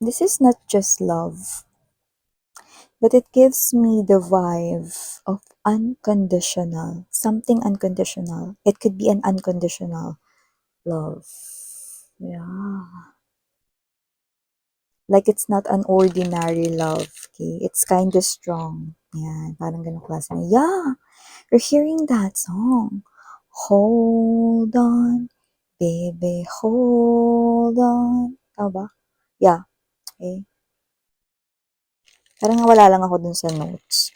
this is not just love, but it gives me the vibe of unconditional, something unconditional. It could be an unconditional love. Yeah. Like it's not an ordinary love, okay? It's kind of strong. Yeah, parang ganun klase. Yeah, you're hearing that song. Hold on, baby, hold on. Tama ba? Yeah, okay. Parang wala lang ako dun sa notes.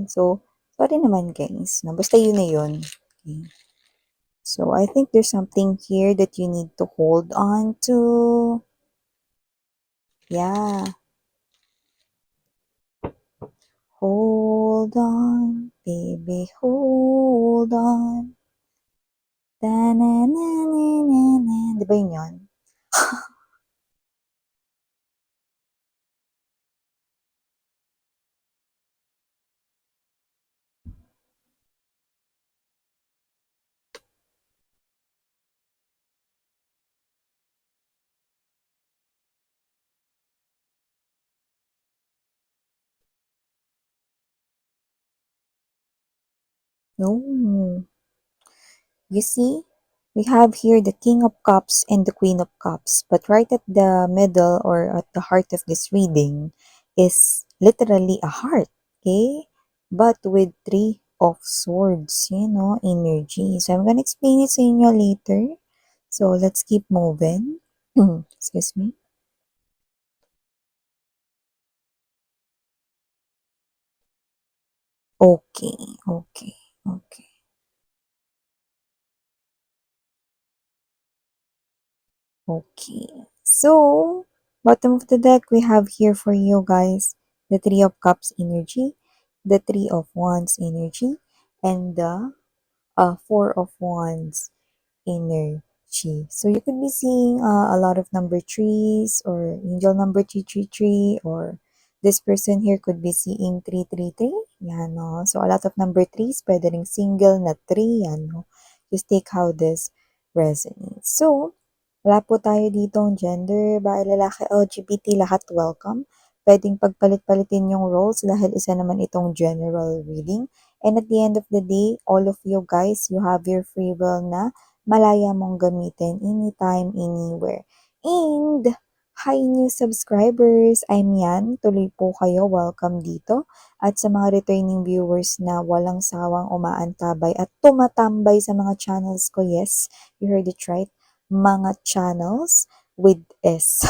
So, sorry naman guys. No? Basta yun na yun. Okay. So, I think there's something here that you need to hold on to. Yeah. Hold on, baby, hold on. Ta-na-na-na-na-na. Di ba yun yun? No. You see, we have here the King of Cups and the Queen of Cups, but right at the middle or at the heart of this reading is literally a heart, okay? But with three of swords, energy. So I'm gonna explain it to you later. So let's keep moving. Excuse me. Okay, okay, okay. Okay. So, bottom of the deck, we have here for you guys the Three of Cups energy, the Three of Wands energy, and the Four of Wands energy. So, you could be seeing a lot of number threes or angel number 333, or this person here could be seeing 333. Yan, no? So, a lot of number threes, pwede ring single na three. Yan, no? Just take how this resonates. So, wala po tayo ditong gender, babae, lalaki, LGBT, lahat welcome. Pwedeng pagpalit-palitin yung roles dahil isa naman itong general reading. And at the end of the day, all of you guys, you have your free will na malaya mong gamitin anytime, anywhere. And, hi new subscribers! I'm Yan. Tuloy po kayo. Welcome dito. At sa mga returning viewers na walang sawang umaantabay at tumatambay sa mga channels ko, yes, you heard it right, mga channels with S.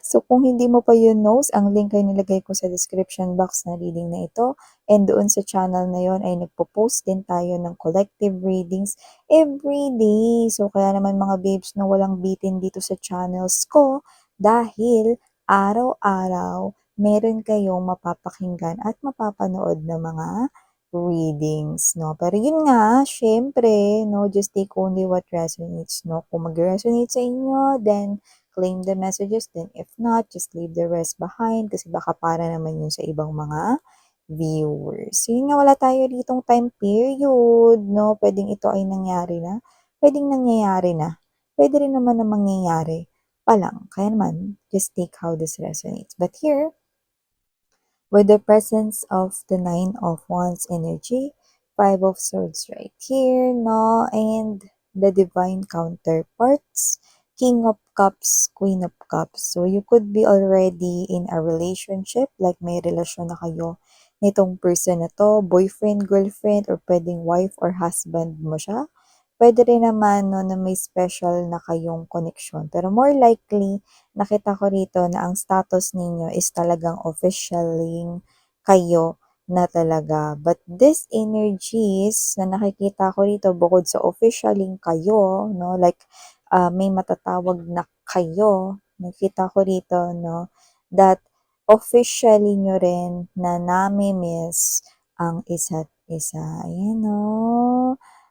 So, kung hindi mo pa yun knows, ang link ay nilagay ko sa description box na reading na ito. And doon sa channel na yon ay nagpo-post din tayo ng collective readings every day. So, kaya naman mga babes na walang bitin dito sa channels ko dahil araw-araw meron kayong mapapakinggan at mapapanood na mga readings, no? Pero yun nga, syempre, no, just take only what resonates, no? Kung mag-resonate sa inyo, then claim the messages, then if not, just leave the rest behind kasi baka para naman yun sa ibang mga viewers. So, yun nga, wala tayo ditong time period, no? Pwedeng ito ay nangyari na, pwedeng nangyayari na, pwede rin naman na mangyayari pa lang. Kaya naman, just take how this resonates. But here, with the presence of the Nine of Wands energy, Five of Swords right here, no? And the divine counterparts, King of Cups, Queen of Cups. So, you could be already in a relationship, like may relasyon na kayo nitong person na to, boyfriend, girlfriend, or pwedeng wife or husband mo siya. Pwede rin naman no, na may special na kayong connection. Pero more likely, nakita ko rito na ang status ninyo is talagang officially kayo na talaga. But this energies na nakikita ko rito bukod sa officially kayo, no, like may matatawag na kayo, nakita ko rito, no, that officially nyo rin na nami-miss ang isa't isa. Ayan, no.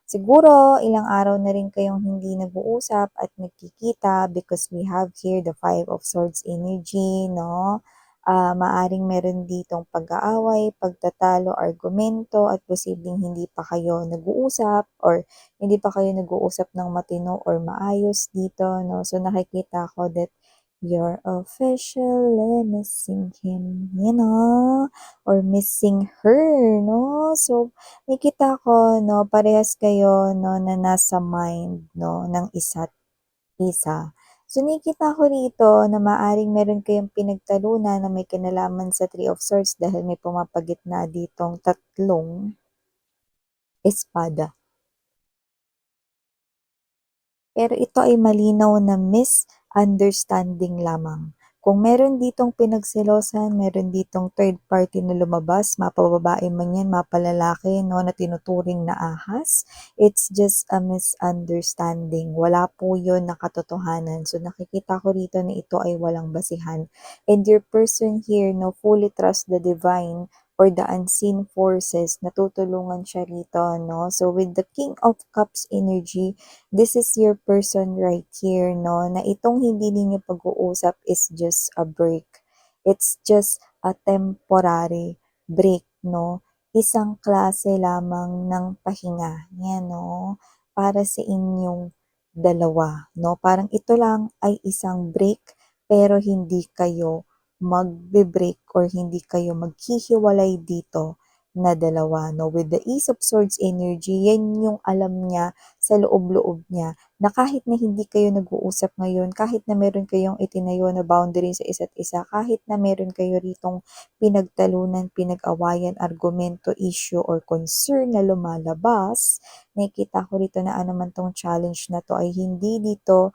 Siguro, ilang araw na rin kayong hindi nag-uusap at nagkikita because we have here the Five of Swords energy, no? Maaring meron ditong pag-aaway, pagtatalo, argumento at posibleng hindi pa kayo nag-uusap or hindi pa kayo nag-uusap ng matino or maayos dito, no? So, nakikita ko that you're officially missing him, or missing her, no? So, nakita ko, no, parehas kayo, no, na nasa mind, no, ng isa't isa. So, nakikita ko rito na maaring meron kayong pinagtalunan na may kinalaman sa Three of Swords dahil may pumapagitna ditong tatlong espada. Pero ito ay malinaw na misunderstanding lamang. Kung meron ditong pinagselosan, meron ditong third party na lumabas, mapababae man yan, mapalalaki, no, na tinuturing na ahas, it's just a misunderstanding. Wala po yun na katotohanan. So nakikita ko rito na ito ay walang basihan. And your person here, no, fully trust the divine or the unseen forces, natutulungan siya rito, no? So with the King of Cups energy, this is your person right here, no? Na itong hindi ninyo pag-uusap is just a break. It's just a temporary break, no? Isang klase lamang ng pahinga. Yan, no? Para sa inyong dalawa, no? Parang ito lang ay isang break, pero hindi kayo magbe-break or hindi kayo maghihiwalay dito na dalawa, no? With the Ace of Swords energy, yan yung alam niya sa loob-loob niya na kahit na hindi kayo nag-uusap ngayon, kahit na meron kayong itinayo na boundary sa isa't isa, kahit na meron kayo ritong pinagtalunan, pinag-awayan, argumento, issue, or concern na lumalabas, nakikita ko rito na anuman tong challenge na to ay hindi dito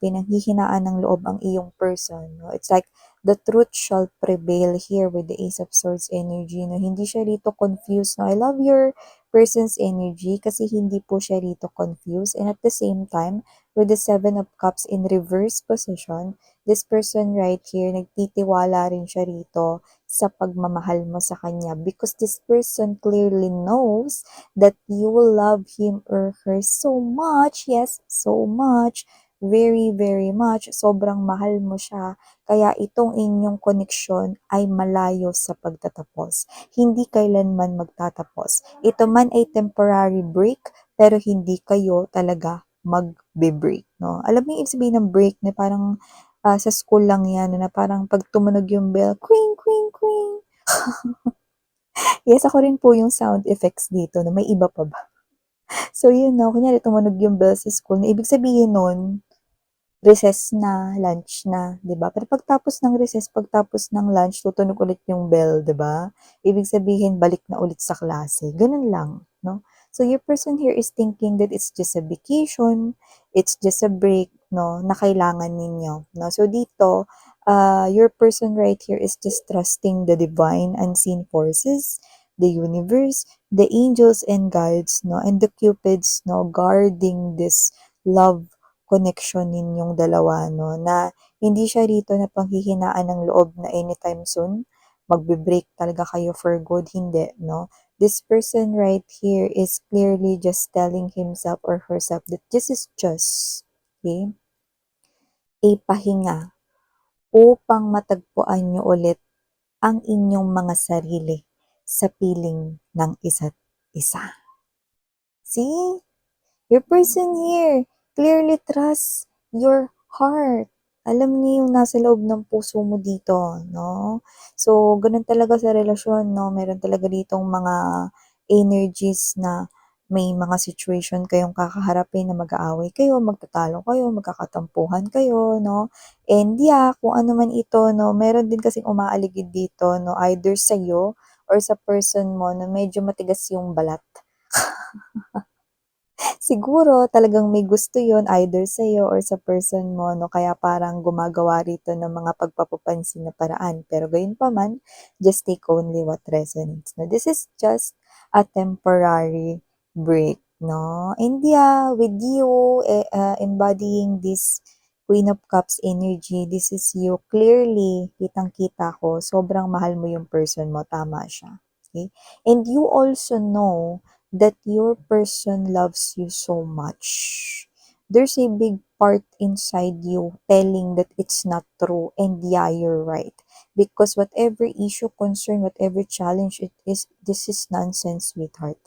pinanghihinaan ng loob ang iyong person. No? It's like the truth shall prevail here with the Ace of Swords energy. No? Hindi siya rito confused. No? I love your person's energy kasi hindi po siya rito confused. And at the same time, with the Seven of Cups in reverse position, this person right here, nagtitiwala rin siya rito sa pagmamahal mo sa kanya because this person clearly knows that you will love him or her so much, yes, so much, very, very much, sobrang mahal mo siya, kaya itong inyong koneksyon ay malayo sa pagtatapos. Hindi kailanman magtatapos. Ito man ay temporary break, pero hindi kayo talaga magbe-break, no? Alam mo yung ibig sabihin ng break na parang sa school lang yan, na parang pag tumunog yung bell, queen, queen, queen. Yes, ako rin po yung sound effects dito, na may iba pa ba? So, yun, no? Kunyari tumunog yung bell sa school, na ibig sabihin nun, recess na, lunch na, 'di ba? Pero pagtapos ng recess, pagtapos ng lunch, tutunog ulit yung bell, 'di ba? Ibig sabihin, balik na ulit sa klase. Ganun lang, no? So your person here is thinking that it's just a vacation, it's just a break, no, na kailangan ninyo, no? So dito, your person right here is just trusting the divine unseen forces, the universe, the angels and guides, no, and the cupids, no, guarding this love connection ninyong dalawa, no, na hindi siya rito na panghihinaan ng loob na anytime soon, magbe-break talaga kayo for good, hindi, no. This person right here is clearly just telling himself or herself that this is just, okay, a pahinga upang matagpuan nyo ulit ang inyong mga sarili sa piling ng isa't isa. See? Your person here clearly trusts your heart. Alam niya yung nasa loob ng puso mo dito, no? So, ganun talaga sa relasyon, no? Meron talaga ditong mga energies na may mga situation kayong kakaharapin na mag-aaway kayo, magtatalo kayo, magkakatampuhan kayo, no? And yeah, kung ano man ito, no? Meron din kasing umaaligid dito, no? Either sa'yo or sa person mo na medyo matigas yung balat. Siguro talagang may gusto yon either sa'yo or sa person mo, no? Kaya parang gumagawa rito ng mga pagpapapansin na paraan. Pero gayon pa man, just take only what resonates. No? This is just a temporary break, no? And yeah, with you embodying this Queen of Cups energy, this is you. Clearly, kitang-kita ko, sobrang mahal mo yung person mo. Tama siya. Okay? And you also know that your person loves you so much. There's a big part inside you telling that it's not true. And yeah, you're right. because whatever issue, concern, whatever challenge it is, this is nonsense, sweetheart.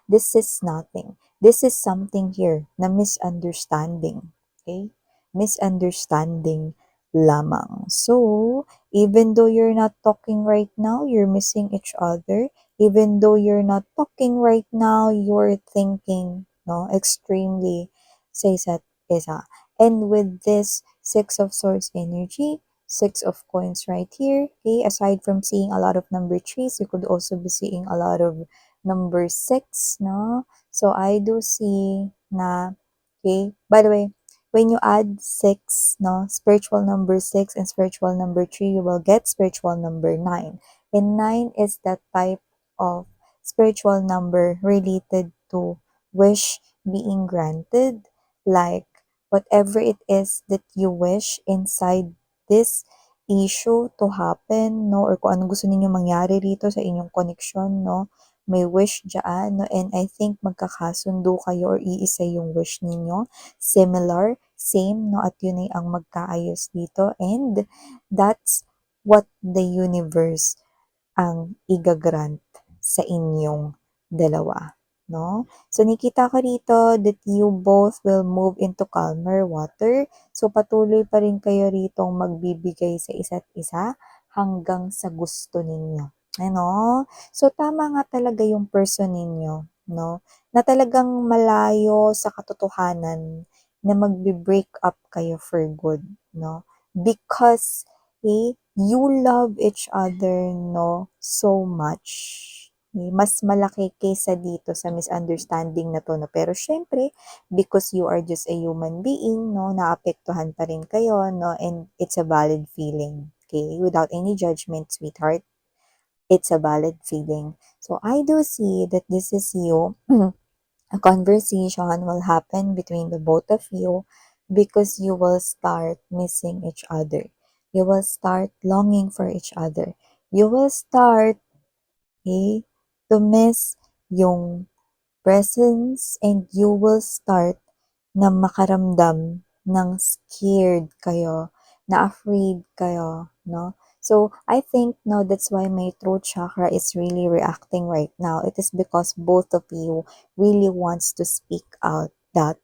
This is nothing. This is something here na misunderstanding. Okay? Misunderstanding lamang. So, even though you're not talking right now, you're missing each other. Even though you're not talking right now, you're thinking, no, extremely sa isa't isa. And with this Six of Swords energy, Six of Coins right here, okay, aside from seeing a lot of number threes, you could also be seeing a lot of number six, no? So I do see na, okay, by the way, when you add six, no, spiritual number six and spiritual number three, you will get spiritual number nine. And nine is that type of spiritual number related to wish being granted, like whatever it is that you wish inside this issue to happen, no, or kung anong gusto ninyo mangyari rito sa inyong connection, no, may wish dyan, no, and I think magkakasundo kayo or iisa yung wish ninyo, similar, same, no, at yun ay ang magkaayos dito, and that's what the universe ang igagrant sa inyong dalawa, no? So, nakita ko rito that you both will move into calmer water. So, patuloy pa rin kayo rito magbibigay sa isa't isa hanggang sa gusto ninyo. Ano? So, tama nga talaga yung person ninyo, no? Na talagang malayo sa katotohanan na magbe-break up kayo for good, no? Because you love each other, no, so much. Mas malaki kaysa dito sa misunderstanding na to, no. Pero syempre, because you are just a human being, no, naapektuhan pa rin kayo, no, and it's a valid feeling. Okay? Without any judgment, sweetheart. It's a valid feeling. So I do see that this is you. A conversation will happen between the both of you because you will start missing each other. You will start longing for each other. You will start, to miss yung presence, and you will start na makaramdam ng scared kayo, na afraid kayo, no? So, I think, no, that's why my throat chakra is really reacting right now. It is because both of you really wants to speak out that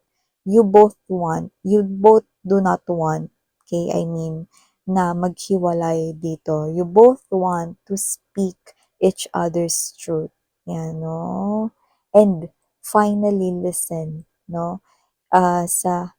you both do not want, okay, I mean, na maghiwalay dito. You both want to speak each other's truth. Yan, no? And finally listen, no? Sa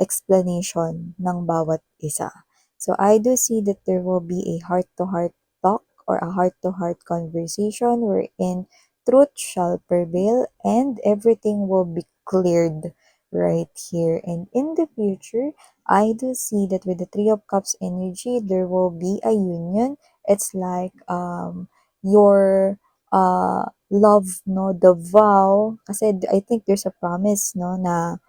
explanation ng bawat isa. So I do see that there will be a heart-to-heart talk or a heart-to-heart conversation wherein truth shall prevail and everything will be cleared right here. And in the future, I do see that with the Three of Cups energy, there will be a union. It's like your love, no, the vow, kasi I think there's a promise, no, na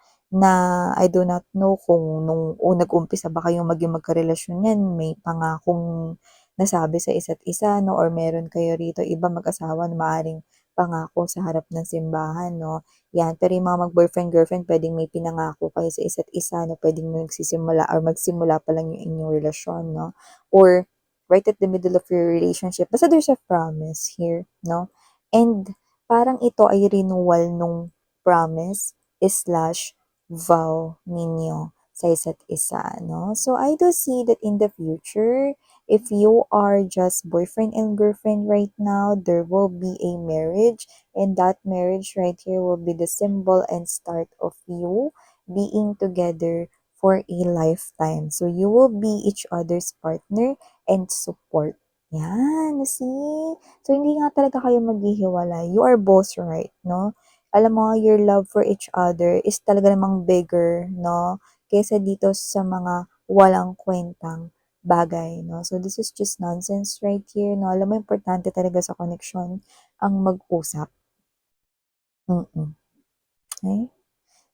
I do not know kung nung nag-umpisa ba kayong magkarelasyon yan, may pangakong nasabi sa isa't isa, no, or meron kayo rito iba mag-asawa na maaaring pangako sa harap ng simbahan, no, yan. Pero yung mga mag-boyfriend-girlfriend, pwedeng may pinangako kayo sa isa't isa, no, pwedeng nagsisimula or magsimula pa lang yung inyong relasyon, no, or right at the middle of your relationship. Basta there's a promise here, no? And parang ito ay renewal nung promise slash vow ninyo sa isa't isa, no? So I do see that in the future, if you are just boyfriend and girlfriend right now, there will be a marriage, and that marriage right here will be the symbol and start of you being together for a lifetime. So you will be each other's partner and support. Yan, see? So, hindi nga talaga kayo maghihiwalay. You are both right, no? Alam mo, your love for each other is talaga namang bigger, no? Kaysa dito sa mga walang kwentang bagay, no? So, this is just nonsense right here, no? Alam mo, importante talaga sa connection ang mag-usap. Okay?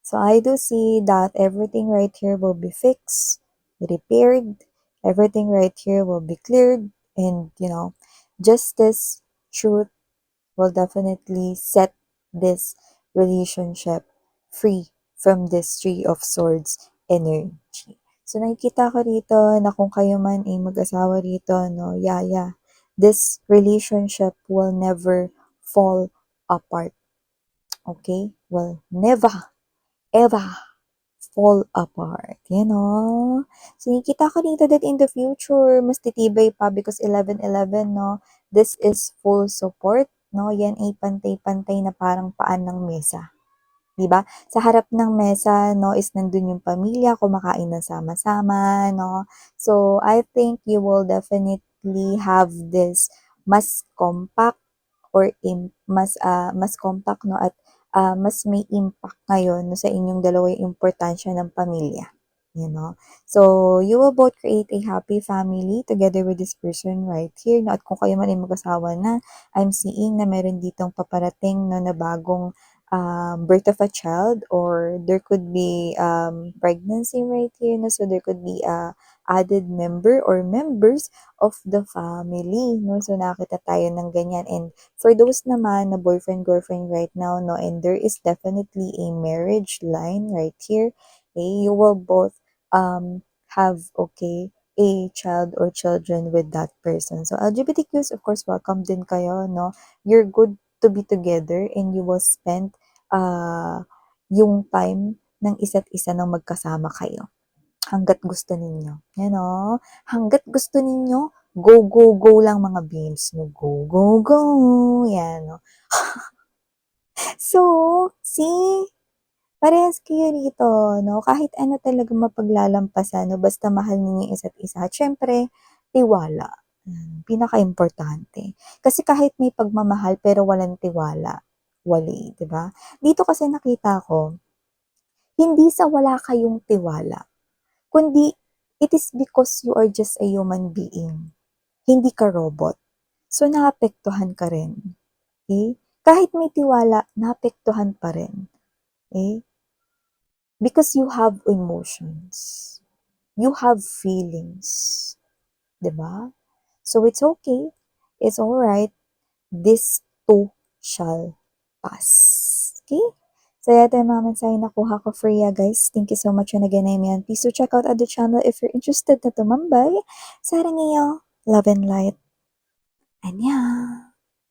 So I do see that everything right here will be fixed, repaired, everything right here will be cleared, and justice, truth will definitely set this relationship free from this Three of Swords energy. So, nakikita ko rito na kung kayo man ay mag-asawa rito, no, yeah, this relationship will never fall apart. Okay? Will never, ever fall apart. You know? So, nakikita ko dito that in the future, mas titibay pa because 11-11, no? This is full support, no? Yan ay pantay-pantay na parang paan ng mesa. 'Di ba? Sa harap ng mesa 'no, is nandun yung pamilya, kumakain ng sama-sama 'no. So, I think you will definitely have this mas compact or mas compact 'no at, mas may impact ngayon 'no sa inyong dalawa yung importansya ng pamilya, you know. So, you will both create a happy family together with this person right here 'no, at kung kayo man ay mag-asawa na, I'm seeing na meron ditong paparating 'no na bagong birth of a child or there could be pregnancy right here no? So there could be a added member or members of the family no so nakita tayo ng ganyan and for those naman na boyfriend girlfriend right now no and there is definitely a marriage line right here okay you will both have okay a child or children with that person so LGBTQs of course welcome din kayo no you're good to be together and you will spend yung time ng isa't isa ng magkasama kayo hangga't gusto ninyo. Yan o. Hangga't gusto ninyo, go, go, go lang mga beams. No, go, go, go. Yan o. So, see? Parehas kayo rito, no? Kahit ano talaga mapaglalampasan, no? Basta mahal ninyo yung isa't isa. At syempre, tiwala. Pinaka-importante. Kasi kahit may pagmamahal pero walang tiwala, wali, di ba? Dito kasi nakita ko, hindi sa wala kayong tiwala, kundi it is because you are just a human being. Hindi ka robot. So, naapektuhan ka rin. Okay? Kahit may tiwala, naapektuhan pa rin. Okay? Because you have emotions. You have feelings. Diba? So, it's okay. It's alright. This too shall pass. Okay? So, yata yung mga mensahe nakuha ko for you guys. Thank you so much and again, Amen. Please do check out other channel if you're interested na tumambay. Sarang iyo, love and light. Anya!